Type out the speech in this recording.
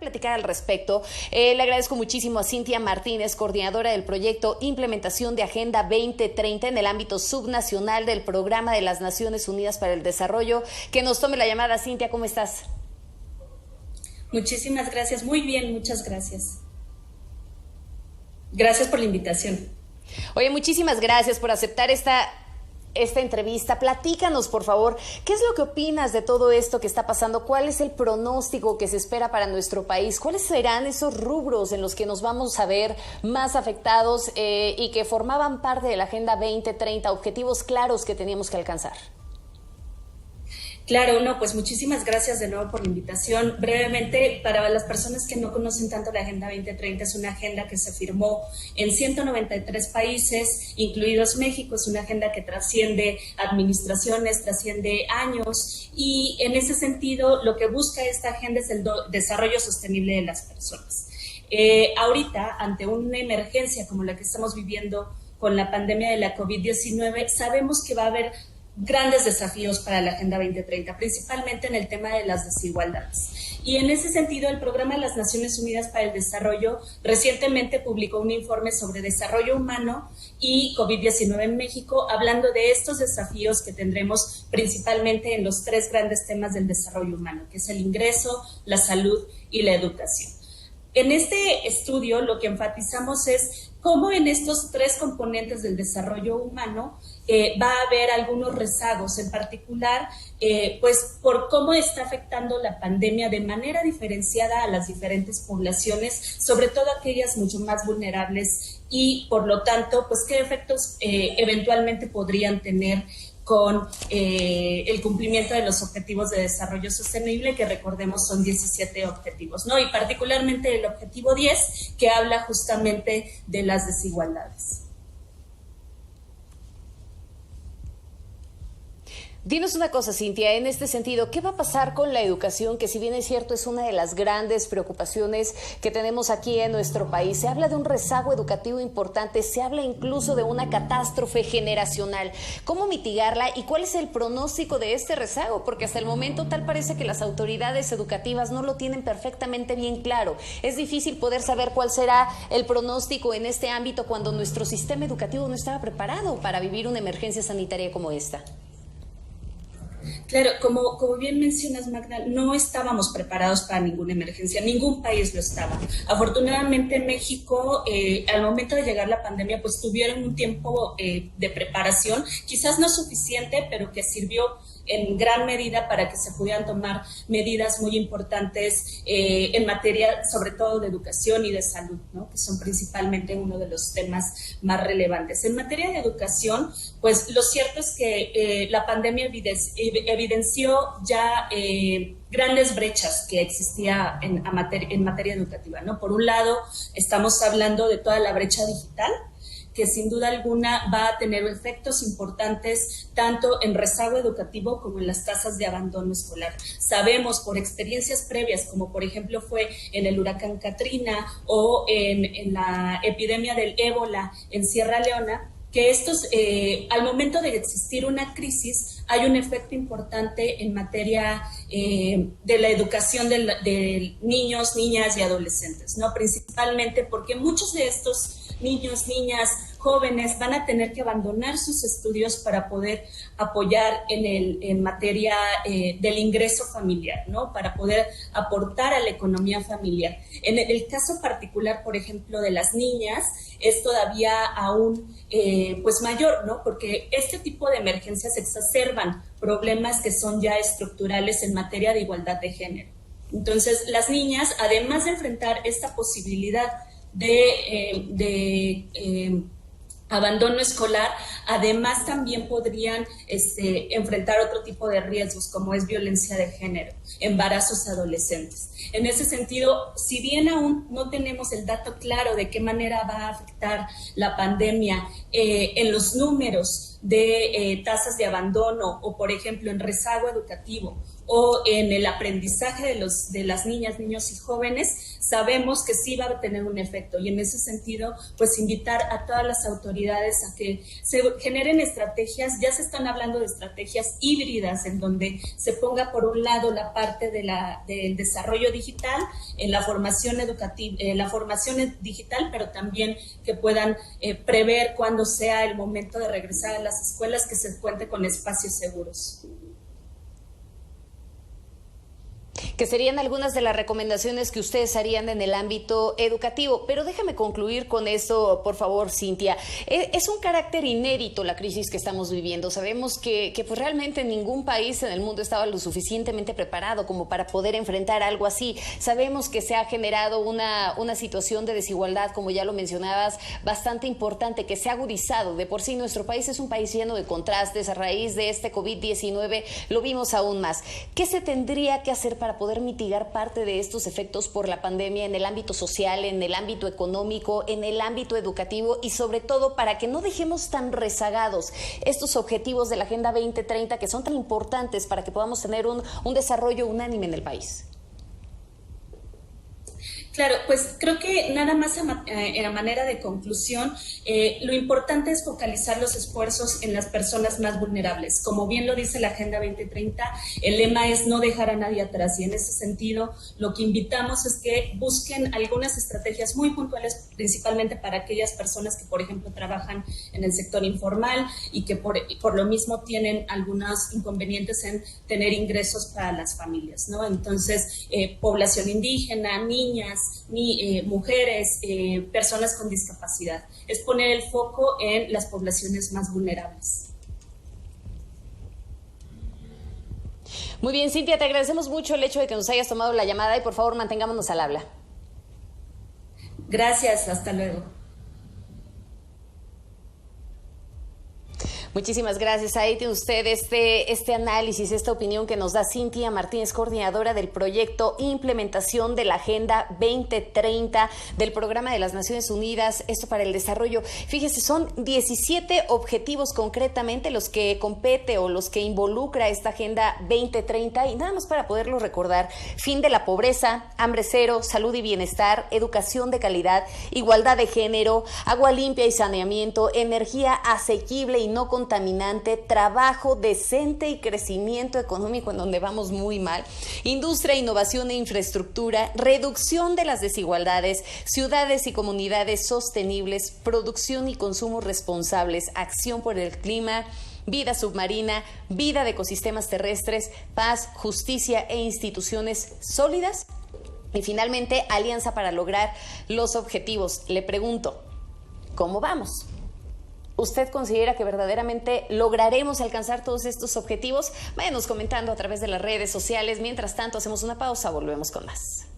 platicar al respecto. Le agradezco muchísimo a Cintia Martínez, coordinadora del proyecto Implementación de Agenda 2030 en el ámbito subnacional del Programa de las Naciones Unidas para el Desarrollo, que nos tome la llamada. Cintia, ¿cómo estás? Muchísimas gracias, muy bien, muchas gracias. Gracias por la invitación. Oye, muchísimas gracias por aceptar esta entrevista. Platícanos, por favor, ¿qué es lo que opinas de todo esto que está pasando? ¿Cuál es el pronóstico que se espera para nuestro país? ¿Cuáles serán esos rubros en los que nos vamos a ver más afectados y que formaban parte de la Agenda 2030, objetivos claros que teníamos que alcanzar? Claro, no, pues muchísimas gracias de nuevo por la invitación. Brevemente, para las personas que no conocen tanto la Agenda 2030, es una agenda que se firmó en 193 países, incluidos México. Es una agenda que trasciende administraciones, trasciende años, y en ese sentido lo que busca esta agenda es el desarrollo sostenible de las personas. Ahorita, ante una emergencia como la que estamos viviendo con la pandemia de la COVID-19, sabemos que va a haber grandes desafíos para la Agenda 2030, principalmente en el tema de las desigualdades. Y en ese sentido, el Programa de las Naciones Unidas para el Desarrollo recientemente publicó un informe sobre desarrollo humano y COVID-19 en México, hablando de estos desafíos que tendremos principalmente en los tres grandes temas del desarrollo humano, que es el ingreso, la salud y la educación. En este estudio lo que enfatizamos es cómo en estos tres componentes del desarrollo humano va a haber algunos rezagos, en particular, pues por cómo está afectando la pandemia de manera diferenciada a las diferentes poblaciones, sobre todo aquellas mucho más vulnerables, y por lo tanto, pues qué efectos eventualmente podrían tener con el cumplimiento de los objetivos de desarrollo sostenible, que recordemos son 17 objetivos, ¿no? Y particularmente el objetivo 10, que habla justamente de las desigualdades. Dinos una cosa, Cintia, en este sentido, ¿qué va a pasar con la educación? Que si bien es cierto, es una de las grandes preocupaciones que tenemos aquí en nuestro país. Se habla de un rezago educativo importante, se habla incluso de una catástrofe generacional. ¿Cómo mitigarla y cuál es el pronóstico de este rezago? Porque hasta el momento tal parece que las autoridades educativas no lo tienen perfectamente bien claro. Es difícil poder saber cuál será el pronóstico en este ámbito cuando nuestro sistema educativo no estaba preparado para vivir una emergencia sanitaria como esta. Claro, como bien mencionas, Magda, no estábamos preparados para ninguna emergencia, ningún país lo estaba. Afortunadamente México, al momento de llegar la pandemia, pues tuvieron un tiempo de preparación, quizás no suficiente, pero que sirvió en gran medida para que se pudieran tomar medidas muy importantes en materia, sobre todo de educación y de salud, ¿no? Que son principalmente uno de los temas más relevantes. En materia de educación, pues lo cierto es que la pandemia evidenció ya grandes brechas que existía en materia educativa, ¿no? Por un lado, estamos hablando de toda la brecha digital, que sin duda alguna va a tener efectos importantes tanto en rezago educativo como en las tasas de abandono escolar. Sabemos por experiencias previas, como por ejemplo fue en el huracán Katrina o en la epidemia del ébola en Sierra Leona, que estos, al momento de existir una crisis, hay un efecto importante en materia de la educación de niños, niñas y adolescentes, ¿no? Principalmente porque muchos de estos niños, niñas, jóvenes van a tener que abandonar sus estudios para poder apoyar en materia del ingreso familiar, ¿no? Para poder aportar a la economía familiar. En el caso particular, por ejemplo, de las niñas, es todavía aún pues mayor, ¿no? Porque este tipo de emergencias exacerban problemas que son ya estructurales en materia de igualdad de género. Entonces, las niñas, además de enfrentar esta posibilidad de abandono escolar, además también podrían enfrentar otro tipo de riesgos, como es violencia de género, embarazos adolescentes. En ese sentido, si bien aún no tenemos el dato claro de qué manera va a afectar la pandemia en los números de tasas de abandono o, por ejemplo, en rezago educativo o en el aprendizaje de las niñas, niños y jóvenes, sabemos que sí va a tener un efecto. Y en ese sentido, pues invitar a todas las autoridades a que se generen estrategias. Ya se están hablando de estrategias híbridas, en donde se ponga por un lado la parte del desarrollo digital, en la formación educativa, la formación digital, pero también que puedan prever cuando sea el momento de regresar a las escuelas, que se cuente con espacios seguros. Que serían algunas de las recomendaciones que ustedes harían en el ámbito educativo. Pero déjame concluir con eso, por favor, Cintia. Es un carácter inédito la crisis que estamos viviendo. Sabemos que pues realmente ningún país en el mundo estaba lo suficientemente preparado como para poder enfrentar algo así. Sabemos que se ha generado una situación de desigualdad, como ya lo mencionabas, bastante importante, que se ha agudizado. De por sí nuestro país es un país lleno de contrastes. A raíz de este COVID-19 lo vimos aún más. ¿Qué se tendría que hacer para poder mitigar parte de estos efectos por la pandemia en el ámbito social, en el ámbito económico, en el ámbito educativo y sobre todo para que no dejemos tan rezagados estos objetivos de la Agenda 2030 que son tan importantes para que podamos tener un desarrollo unánime en el país? Claro, pues creo que nada más a manera de conclusión, lo importante es focalizar los esfuerzos en las personas más vulnerables. Como bien lo dice la Agenda 2030, el lema es no dejar a nadie atrás, y en ese sentido lo que invitamos es que busquen algunas estrategias muy puntuales, principalmente para aquellas personas que, por ejemplo, trabajan en el sector informal y que por lo mismo tienen algunos inconvenientes en tener ingresos para las familias, ¿no? Entonces, población indígena, niñas, mujeres, personas con discapacidad. Es poner el foco en las poblaciones más vulnerables. Muy bien, Cintia, te agradecemos mucho el hecho de que nos hayas tomado la llamada y por favor mantengámonos al habla. Gracias, hasta luego. Muchísimas gracias. Ahí tiene usted este análisis, esta opinión que nos da Cintia Martínez, coordinadora del proyecto Implementación de la Agenda 2030 del Programa de las Naciones Unidas, esto para el desarrollo. Fíjese, son 17 objetivos concretamente los que compete o los que involucra esta Agenda 2030 y nada más para poderlo recordar: fin de la pobreza, hambre cero, salud y bienestar, educación de calidad, igualdad de género, agua limpia y saneamiento, energía asequible y no contaminante, trabajo decente y crecimiento económico, en donde vamos muy mal, industria, innovación e infraestructura, reducción de las desigualdades, ciudades y comunidades sostenibles, producción y consumo responsables, acción por el clima, vida submarina, vida de ecosistemas terrestres, paz, justicia e instituciones sólidas. Y finalmente, alianza para lograr los objetivos. Le pregunto, ¿cómo vamos? ¿Usted considera que verdaderamente lograremos alcanzar todos estos objetivos? Váyanos comentando a través de las redes sociales. Mientras tanto, hacemos una pausa, volvemos con más.